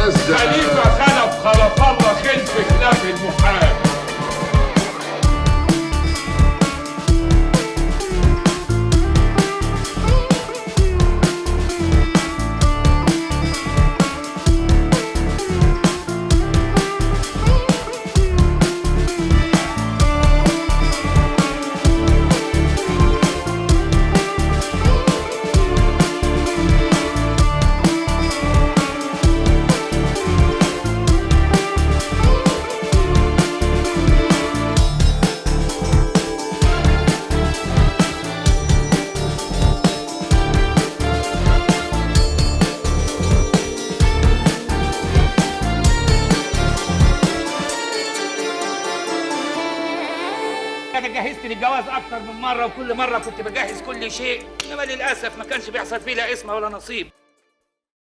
استاذ خليفه خلف الله خلف خلاف المحال. انا جهزت للجواز اكتر من مره، وكل مره كنت بجهز كل شيء، انما للاسف ما كانش بيحصل فيه لا اسم ولا نصيب.